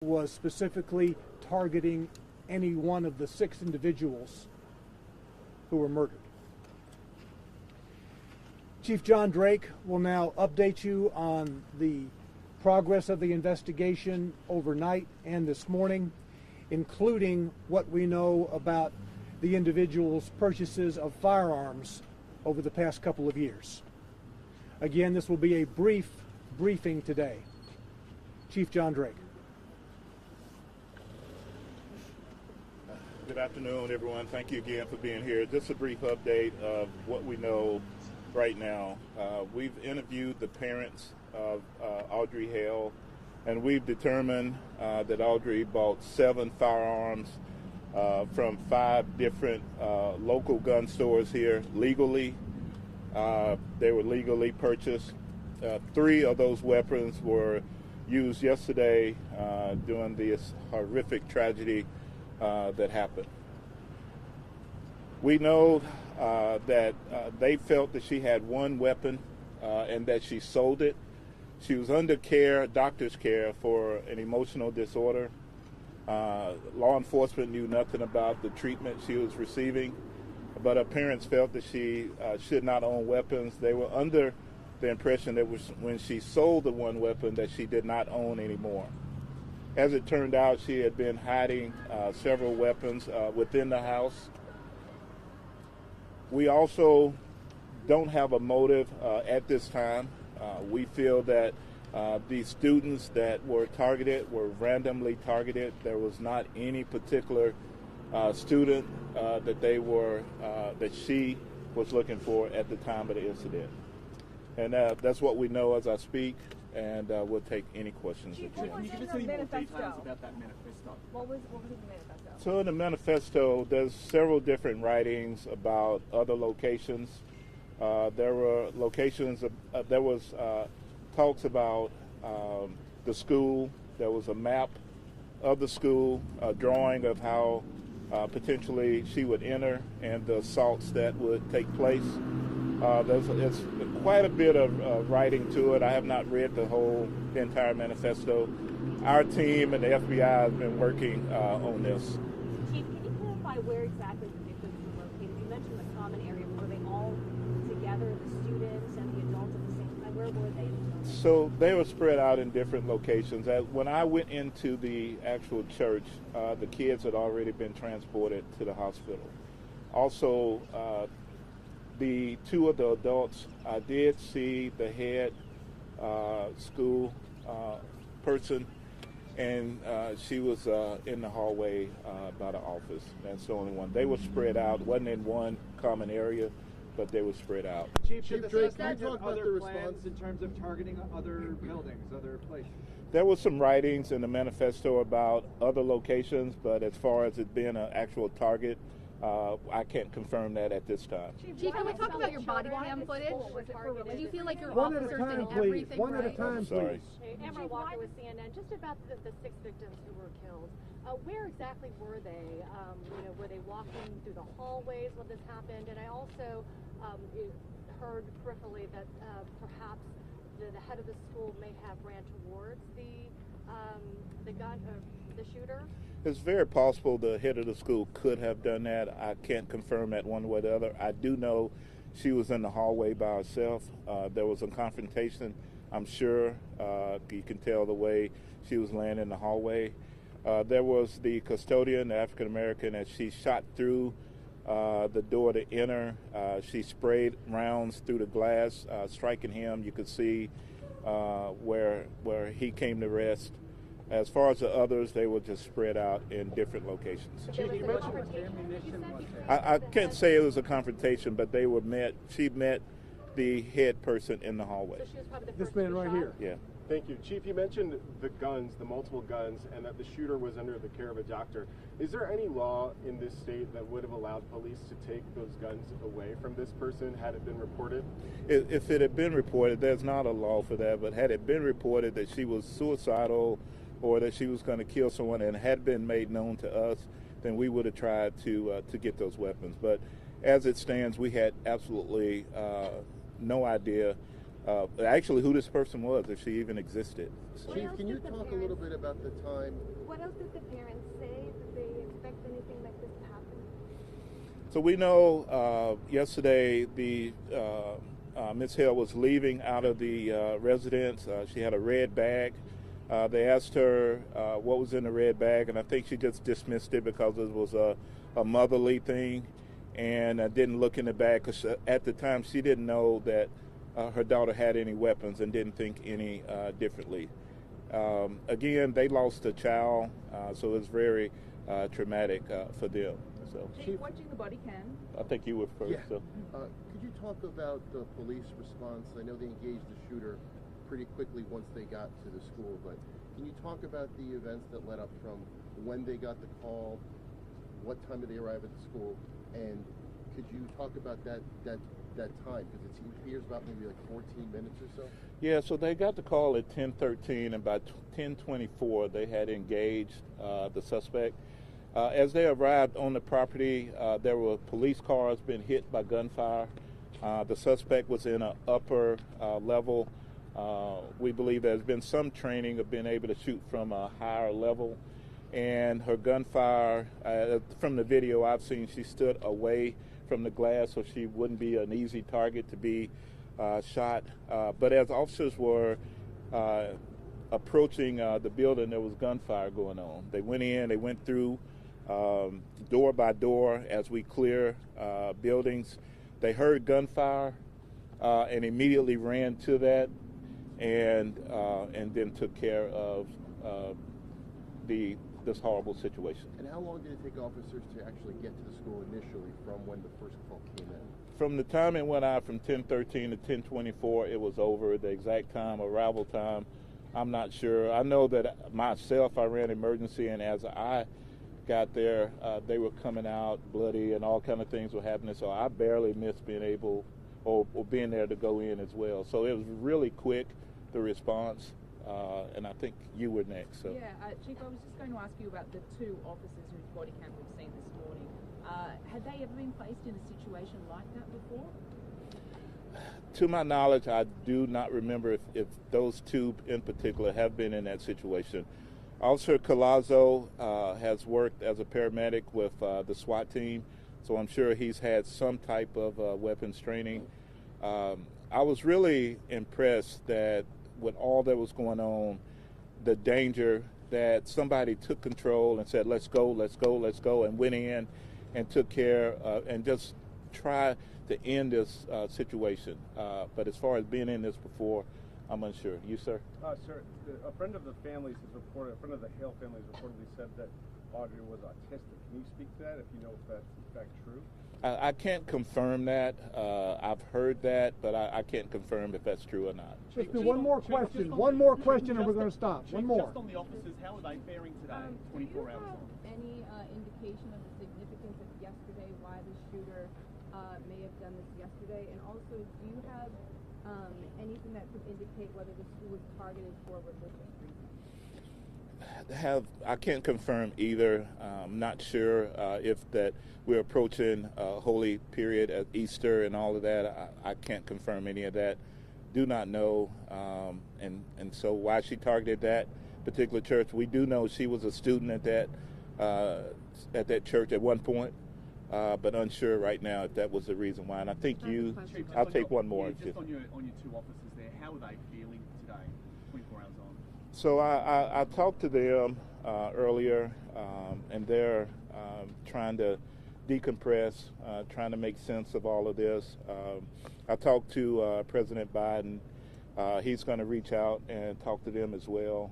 was specifically targeting any one of the 6 individuals who were murdered. Chief John Drake will now update you on the progress of the investigation overnight and this morning, including what we know about the individual's purchases of firearms over the past couple of years. Again, this will be a brief briefing today. Chief John Drake. Good afternoon, everyone. Thank you again for being here. Just a brief update of what we know right now. We've interviewed the parents of Audrey Hale, and we've determined that Audrey bought 7 firearms from 5 different local gun stores here legally. They were legally purchased. 3 of those weapons were used yesterday during this horrific tragedy that happened. We know that they felt that she had 1 weapon and that she sold it. She was under care, doctor's care, for an emotional disorder. Law enforcement knew nothing about the treatment she was receiving, but her parents felt that she should not own weapons. They were under the impression that when she sold the 1 weapon that she did not own anymore. As it turned out, she had been hiding several weapons within the house. We also don't have a motive at this time. We feel that the students that were targeted were randomly targeted. There was not any particular student that she was looking for at the time of the incident. And that's what we know as I speak, and we'll take any questions. Chief, can you give us any more details about that manifesto? What was in the manifesto? So in the manifesto, there's several different writings about other locations. There were locations, there was talks about the school. There was a map of the school, a drawing of how potentially she would enter and the assaults that would take place. There's quite a bit of writing to it. I have not read the entire manifesto. Our team and the FBI have been working on this. Chief, can you clarify where exactly the victims were located? You mentioned the common area. Were they all together, the students and the adults at the same time? Where were they? So they were spread out in different locations. When I went into the actual church, the kids had already been transported to the hospital. Also, the 2 of the adults, I did see the head school person, and she was in the hallway by the office. That's the only one. They were spread out. Wasn't in one common area, but they were spread out. Chief Drake, can you talk about the response in terms of targeting other buildings, other places? There was some writings in the manifesto about other locations, but as far as it being an actual target, I can't confirm that at this time. Chief, can we talk about your body cam footage? Do you feel like your One at a officers time, did please. everything One right? at a time, Sorry. please. Amber Walker with CNN. Just about the 6 victims who were killed. Where exactly were they? Were they walking through the hallways when this happened? And I also heard peripherally that perhaps the head of the school may have ran towards the shooter. It's very possible the head of the school could have done that. I can't confirm that one way or the other. I do know she was in the hallway by herself. There was a confrontation. I'm sure you can tell the way she was laying in the hallway. There was the custodian, the African American, as she shot through the door to enter. She sprayed rounds through the glass, striking him. You could see where he came to rest. As far as the others, they were just spread out in different locations. I can't say it was a confrontation, but they were met. She met the head person in the hallway. So she was probably the This first man to right shot? here. Yeah. Thank you. Chief, you mentioned the guns, the multiple guns, and that the shooter was under the care of a doctor. Is there any law in this state that would have allowed police to take those guns away from this person had it been reported? If it had been reported, there's not a law for that, but had it been reported that she was suicidal or that she was going to kill someone and had been made known to us, then we would have tried to get those weapons. But as it stands, we had absolutely no idea actually who this person was, if she even existed. next. Chief, can you talk a little bit about the time? What else did the parents say? Did they expect anything like this to happen? So we know yesterday the Ms. Hill was leaving out of the residence. She had a red bag. They asked her what was in the red bag, and I think she just dismissed it because it was a motherly thing, and didn't look in the bag because at the time she didn't know that her daughter had any weapons and didn't think any differently. Again, they lost a child, so it's very traumatic for them. So, Chief, watching the body cam. I think you were first. Yeah. So. Could you talk about the police response? I know they engaged the shooter pretty quickly once they got to the school, but can you talk about the events that led up from when they got the call, what time did they arrive at the school, and could you talk about that time? Because it appears about maybe like 14 minutes or so. Yeah, so they got the call at 10:13, and by 10:24 they had engaged the suspect. As they arrived on the property, there were police cars being hit by gunfire. The suspect was in an upper level. We believe there's been some training of being able to shoot from a higher level. And her gunfire, from the video I've seen, she stood away from the glass so she wouldn't be an easy target to be shot. But as officers were approaching the building, there was gunfire going on. They went in, they went through door by door as we clear buildings. They heard gunfire and immediately ran to that and then took care of this horrible situation. And how long did it take officers to actually get to the school initially from when the first call came in? From the time it went out from 10:13 to 10:24, it was over. The exact time, arrival time, I'm not sure. I know that myself, I ran emergency, and as I got there, they were coming out bloody and all kind of things were happening. So I barely missed being able or being there to go in as well. So it was really quick, the response. And I think you were next. So. Yeah, Chief, I was just going to ask you about the two officers whose body cam we've seen this morning. Had they ever been placed in a situation like that before? To my knowledge, I do not remember if those two in particular have been in that situation. Officer Collazo has worked as a paramedic with the SWAT team, so I'm sure he's had some type of weapons training. I was really impressed that with all that was going on, the danger that somebody took control and said, let's go, and went in and took care and just try to end this situation. But as far as being in this before, I'm unsure. You, sir? Sir, a friend of the families has reported, a friend of the Hale family has reportedly said that Audrey was autistic. Can you speak to that if you know if that's in fact true? I can't confirm that. I've heard that, but I can't confirm if that's true or not. Just one more question. One more question, and we're going to stop. One more. Just on the officers, how are they faring today, 24 hours on? Any indication of the significance of yesterday, why the shooter may have done this yesterday? And also, do you have anything that could indicate whether the school was targeted for religious reasons? I can't confirm either. I'm not sure if that we're approaching a holy period at Easter and all of that. I can't confirm any of that. Do not know. And so why she targeted that particular church, we do know she was a student at that church at one point, but unsure right now if that was the reason why. And I think I'll take one more. Just on your two officers there, how are they feeling today, 24 hours on? So I talked to them earlier, and they're trying to decompress, trying to make sense of all of this. I talked to President Biden. He's going to reach out and talk to them as well.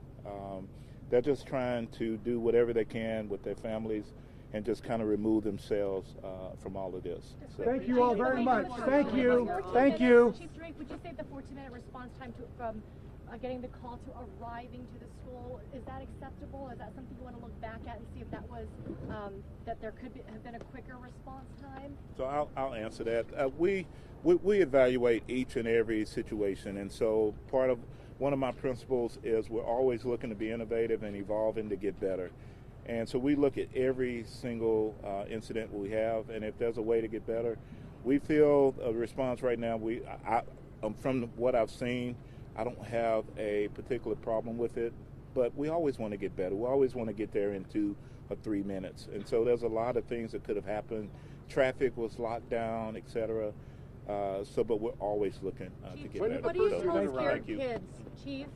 They're just trying to do whatever they can with their families and just kind of remove themselves from all of this. So. Thank you all very much. Thank you. Thank you. Chief Drake, would you say the 14-minute response time from getting the call to arriving to the school, is that acceptable? Is that something you want to look back at and see if that was that there could have been a quicker response time? So I'll answer that. We evaluate each and every situation, and so one of my principles is we're always looking to be innovative and evolving to get better. And so we look at every single incident we have, and if there's a way to get better, we feel a response right now. From what I've seen, I don't have a particular problem with it, but we always want to get better. We always want to get there in 2 or 3 minutes. And so there's a lot of things that could have happened. Traffic was locked down, et cetera. But we're always looking to get better. What do you So, tell scared thank you. kids, Chief?